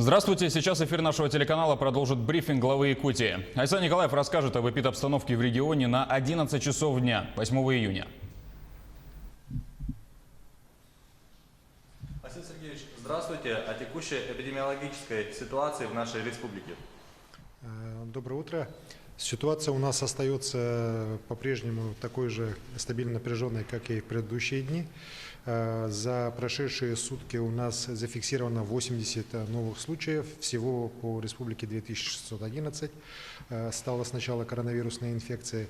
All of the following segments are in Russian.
Здравствуйте. Сейчас эфир нашего телеканала продолжит брифинг главы Якутии. Айсан Николаев расскажет об эпидобстановке в регионе на 11 часов дня, 8 июня. Айсан Сергеевич, здравствуйте. О текущей эпидемиологической ситуации в нашей республике. Доброе утро. Ситуация у нас остается по-прежнему такой же стабильно напряженной, как и в предыдущие дни. За прошедшие сутки у нас зафиксировано 80 новых случаев. Всего по республике 2611 стало с начала коронавирусной инфекции.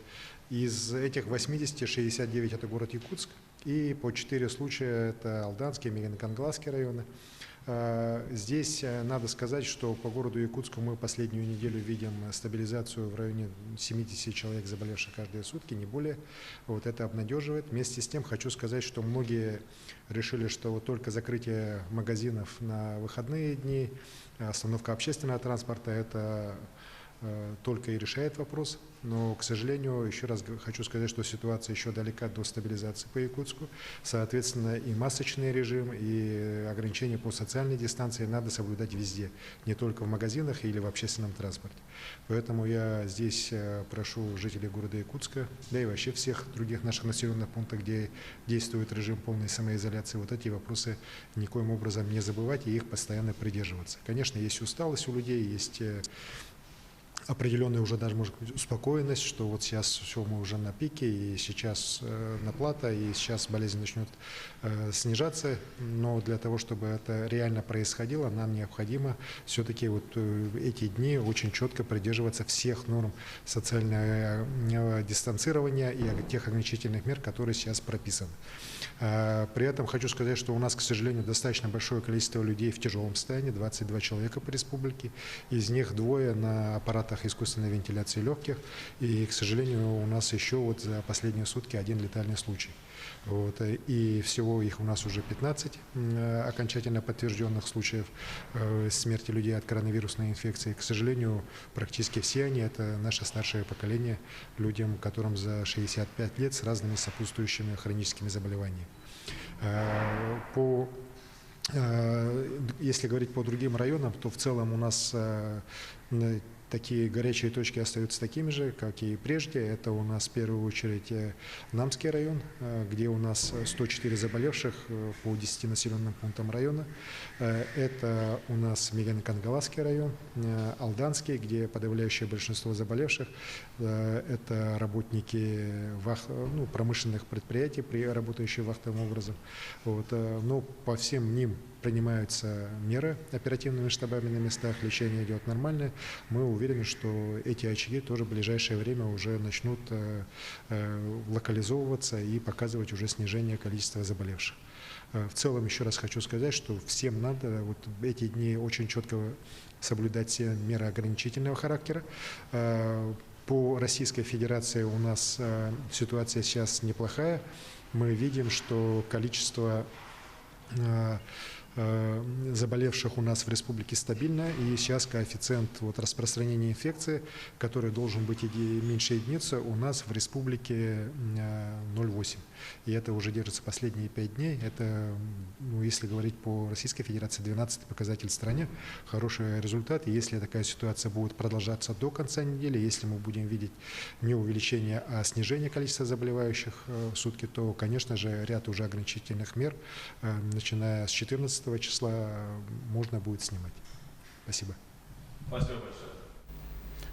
Из этих 80 69 это город Якутск. И по 4 случая это Алданский, Меган-Кангаласский районы. Здесь надо сказать, что по городу Якутску мы последнюю неделю видим стабилизацию в районе 70 человек, заболевших каждые сутки, не более. Вот это обнадеживает. Вместе с тем хочу сказать, что многие решили, что вот только закрытие магазинов на выходные дни, остановка общественного транспорта – это только и решает вопрос. Но, к сожалению, еще раз хочу сказать, что ситуация еще далека до стабилизации по Якутску. Соответственно, и масочный режим, и ограничения по социальной дистанции надо соблюдать везде, не только в магазинах или в общественном транспорте. Поэтому я здесь прошу жителей города Якутска, да и вообще всех других наших населенных пунктов, где действует режим полной самоизоляции, вот эти вопросы никоим образом не забывать и их постоянно придерживаться. Конечно, есть усталость у людей, есть определенная уже даже, может быть, успокоенность, что вот сейчас все, мы уже на пике, и сейчас наплата, и сейчас болезнь начнет снижаться. Но для того, чтобы это реально происходило, нам необходимо все-таки вот эти дни очень четко придерживаться всех норм социального дистанцирования и тех ограничительных мер, которые сейчас прописаны. При этом хочу сказать, что у нас, к сожалению, достаточно большое количество людей в тяжелом состоянии, 22 человека по республике, из них 2 на аппаратах искусственной вентиляции легких, и, к сожалению, у нас еще вот за последние сутки 1 летальный случай. Вот. И всего их у нас уже 15 окончательно подтвержденных случаев смерти людей от коронавирусной инфекции. К сожалению, практически все они – это наше старшее поколение, людям, которым за 65 лет с разными сопутствующими хроническими заболеваниями. Если говорить по другим районам, то в целом у нас такие горячие точки остаются такими же, как и прежде. Это у нас в первую очередь Намский район, где у нас 104 заболевших по 10 населенным пунктам района. Это у нас Меган-Кангаласский район, Алданский, где подавляющее большинство заболевших. Это работники промышленных предприятий, работающие вахтовым образом. Вот. Но по всем ним принимаются меры оперативными штабами на местах, лечение идет нормально. Мы уверены, что эти очаги тоже в ближайшее время уже начнут локализовываться и показывать уже снижение количества заболевших. В целом, еще раз хочу сказать, что всем надо вот эти дни очень четко соблюдать все меры ограничительного характера. По Российской Федерации у нас ситуация сейчас неплохая. Мы видим, что количество заболевших у нас в республике стабильно, и сейчас коэффициент распространения инфекции, который должен быть меньше единицы, у нас в республике 0,8. И это уже держится последние 5 дней. Это, если говорить по Российской Федерации, 12-й показатель в стране, хороший результат. И если такая ситуация будет продолжаться до конца недели, если мы будем видеть не увеличение, а снижение количества заболевающих в сутки, то, конечно же, ряд уже ограничительных мер, начиная с 14 числа, можно будет снимать. Спасибо. Спасибо большое.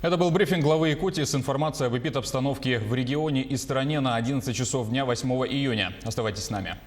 Это был брифинг главы Якутии с информацией об эпидобстановке в регионе и стране на 11 часов дня 8 июня. Оставайтесь с нами.